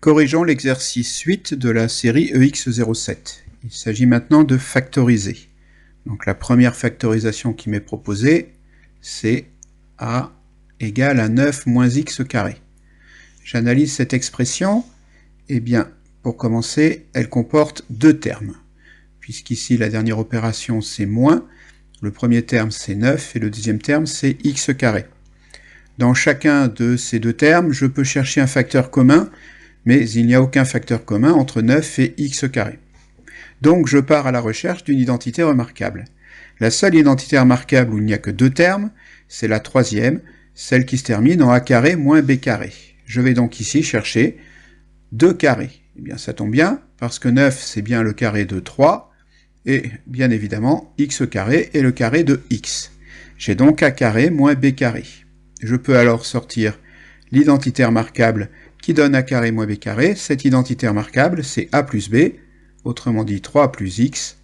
Corrigeons l'exercice 8 de la série EX07. Il s'agit maintenant de factoriser. Donc la première factorisation qui m'est proposée, c'est A égale à 9 moins x carré. J'analyse cette expression. Eh bien, pour commencer, elle comporte deux termes. Puisqu'ici, la dernière opération, c'est moins. Le premier terme, c'est 9, et le deuxième terme, c'est x carré. Dans chacun de ces deux termes, je peux chercher un facteur commun, mais il n'y a aucun facteur commun entre 9 et x carré. Donc je pars à la recherche d'une identité remarquable. La seule identité remarquable où il n'y a que deux termes, c'est la troisième, celle qui se termine en a carré moins b carré. Je vais donc ici chercher 2 carrés. Eh bien ça tombe bien, parce que 9 c'est bien le carré de 3, et bien évidemment x carré est le carré de x. J'ai donc a carré moins b carré. Je peux alors sortir l'identité remarquable qui donne a carré moins b carré. Cette identité remarquable, c'est a plus b, autrement dit 3 plus x,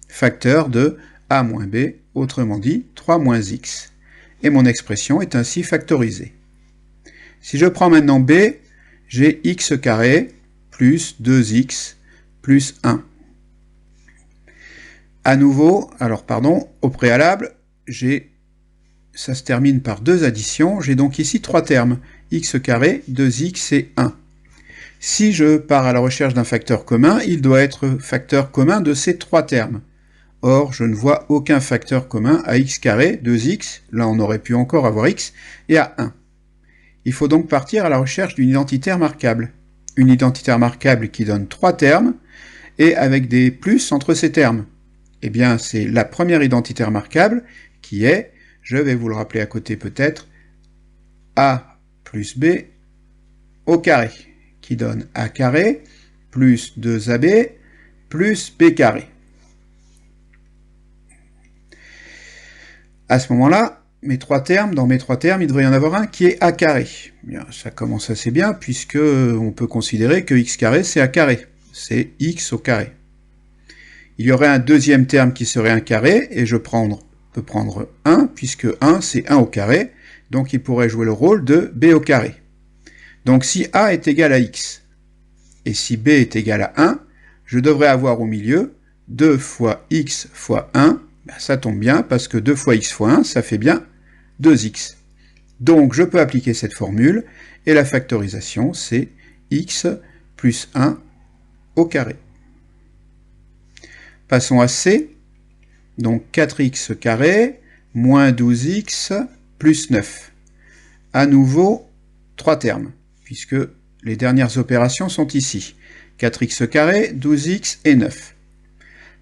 facteur de a moins b, autrement dit 3 moins x. Et mon expression est ainsi factorisée. Si je prends maintenant b, j'ai x carré plus 2x plus 1. À nouveau, au préalable, ça se termine par deux additions, j'ai donc ici trois termes, x carré, 2x et 1. Si je pars à la recherche d'un facteur commun, il doit être facteur commun de ces trois termes. Or, je ne vois aucun facteur commun à x carré, 2x, là on aurait pu encore avoir x, et à 1. Il faut donc partir à la recherche d'une identité remarquable. Une identité remarquable qui donne trois termes, et avec des plus entre ces termes. Eh bien, c'est la première identité remarquable qui est, je vais vous le rappeler à côté peut-être, a plus b au carré, qui donne a carré plus 2ab plus b carré. À ce moment-là, dans mes trois termes, il devrait y en avoir un qui est a carré. Bien, ça commence assez bien, puisque on peut considérer que x carré, c'est a carré. C'est x au carré. Il y aurait un deuxième terme qui serait un carré, et je peux prendre 1, puisque 1, c'est 1 au carré, donc il pourrait jouer le rôle de b au carré. Donc si a est égal à x, et si b est égal à 1, je devrais avoir au milieu 2 fois x fois 1, ben ça tombe bien, parce que 2 fois x fois 1, ça fait bien 2x. Donc je peux appliquer cette formule, et la factorisation, c'est x plus 1 au carré. Passons à C, donc 4x carré, moins 12x, plus 9. À nouveau, trois termes, puisque les dernières opérations sont ici. 4x carré, 12x et 9.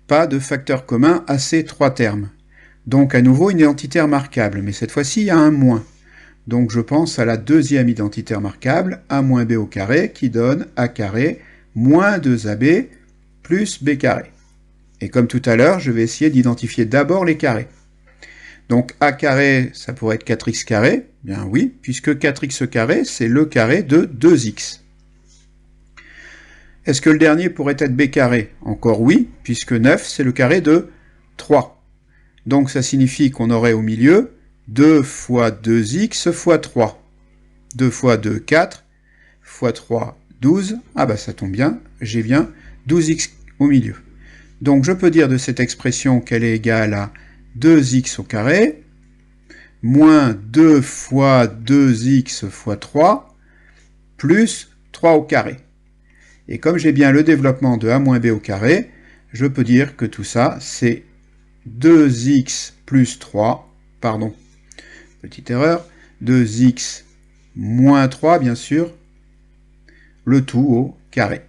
Pas de facteur commun à ces trois termes. Donc à nouveau une identité remarquable, mais cette fois-ci il y a un moins. Donc je pense à la deuxième identité remarquable, a moins b au carré, qui donne a carré moins 2ab plus b carré. Et comme tout à l'heure, je vais essayer d'identifier d'abord les carrés. Donc a carré, ça pourrait être 4x carré. Bien oui, puisque 4x carré, c'est le carré de 2x. Est-ce que le dernier pourrait être b carré? Encore oui, puisque 9, c'est le carré de 3. Donc ça signifie qu'on aurait au milieu 2 fois 2x fois 3. 2 fois 2, 4, fois 3, 12. Ah bah ça tombe bien, j'ai bien 12x au milieu. Donc je peux dire de cette expression qu'elle est égale à 2x au carré, moins 2 fois 2x fois 3, plus 3 au carré. Et comme j'ai bien le développement de a moins b au carré, je peux dire que tout ça, c'est 2x plus 3, pardon, petite erreur, 2x moins 3, bien sûr, le tout au carré.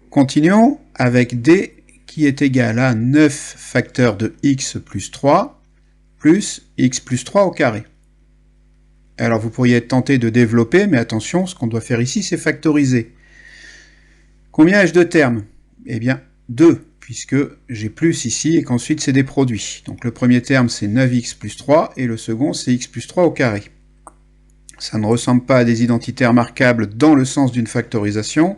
Continuons avec d qui est égal à 9 facteurs de x plus 3 plus x plus 3 au carré. Alors vous pourriez être tenté de développer, mais attention, ce qu'on doit faire ici, c'est factoriser. Combien ai-je de termes? Eh bien, 2, puisque j'ai plus ici et qu'ensuite c'est des produits. Donc le premier terme, c'est 9x plus 3, et le second, c'est x plus 3 au carré. Ça ne ressemble pas à des identités remarquables dans le sens d'une factorisation,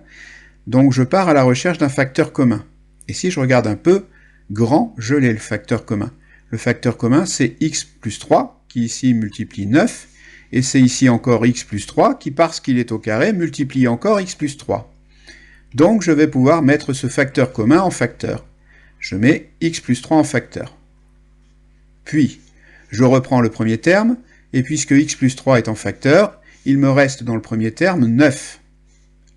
donc je pars à la recherche d'un facteur commun. Et si je regarde un peu, grand, je l'ai le facteur commun. Le facteur commun, c'est x plus 3, qui ici multiplie 9, Et c'est ici encore x plus 3 qui, parce qu'il est au carré, multiplie encore x plus 3. Donc je vais pouvoir mettre ce facteur commun en facteur. Je mets x plus 3 en facteur. Puis, je reprends le premier terme, et puisque x plus 3 est en facteur, il me reste dans le premier terme 9.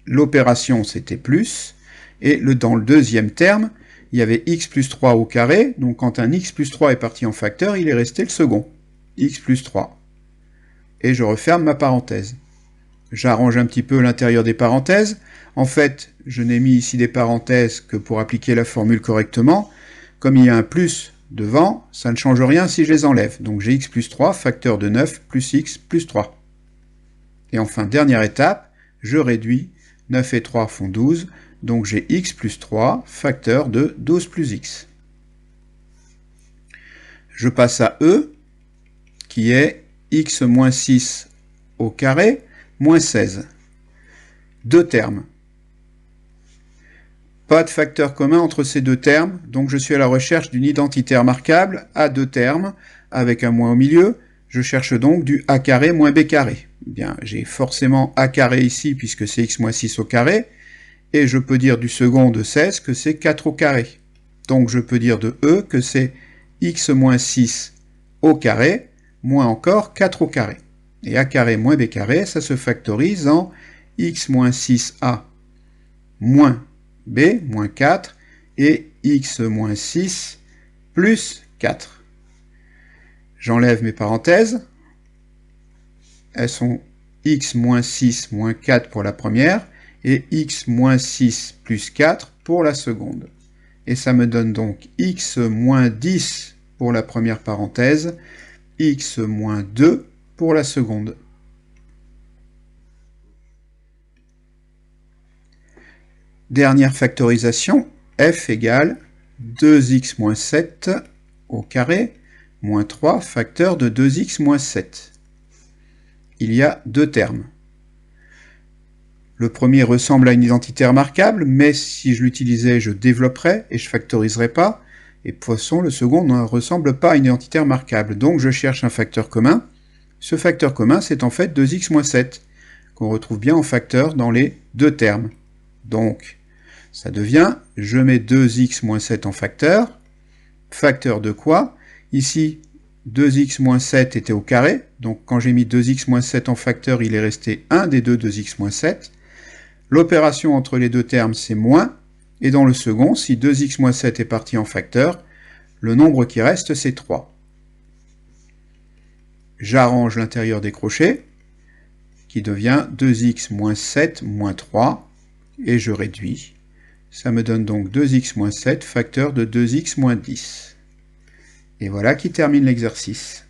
L'opération c'était plus, et dans le deuxième terme, il y avait x plus 3 au carré, donc quand un x plus 3 est parti en facteur, il est resté le second, x plus 3. Et je referme ma parenthèse. J'arrange un petit peu l'intérieur des parenthèses. En fait, je n'ai mis ici des parenthèses que pour appliquer la formule correctement. Comme il y a un plus devant, ça ne change rien si je les enlève. Donc j'ai x plus 3, facteur de 9, plus x plus 3. Et enfin, dernière étape, je réduis. 9 et 3 font 12, donc j'ai x plus 3, facteur de 12 plus x. Je passe à e, qui est x moins 6 au carré, moins 16. Deux termes. Pas de facteur commun entre ces deux termes, donc je suis à la recherche d'une identité remarquable à deux termes, avec un moins au milieu. Je cherche donc du a carré moins b carré. Bien, j'ai forcément a carré ici, puisque c'est x moins 6 au carré, et je peux dire du second de 16 que c'est 4 au carré. Donc je peux dire de e que c'est x moins 6 au carré, moins encore 4 au carré. Et a carré moins b carré, ça se factorise en x moins 6a moins b, moins 4, et x moins 6 plus 4. J'enlève mes parenthèses. Elles sont x moins 6 moins 4 pour la première, et x moins 6 plus 4 pour la seconde. Et ça me donne donc x moins 10 pour la première parenthèse, x moins 2 pour la seconde. Dernière factorisation, f égale 2x moins 7 au carré, moins 3, facteur de 2x moins 7. Il y a deux termes. Le premier ressemble à une identité remarquable, mais si je l'utilisais, je développerais et je factoriserais pas. Et de toute façon, le second ne ressemble pas à une identité remarquable. Donc je cherche un facteur commun. Ce facteur commun, c'est en fait 2x moins 7, qu'on retrouve bien en facteur dans les deux termes. Donc, ça devient, je mets 2x moins 7 en facteur. Facteur de quoi? Ici, 2x moins 7 était au carré, donc quand j'ai mis 2x moins 7 en facteur, il est resté un des deux 2x moins 7. L'opération entre les deux termes, c'est moins, et dans le second, si 2x moins 7 est parti en facteur, le nombre qui reste, c'est 3. J'arrange l'intérieur des crochets, qui devient 2x moins 7 moins 3, et je réduis. Ça me donne donc 2x moins 7, facteur de 2x moins 10. Et voilà qui termine l'exercice.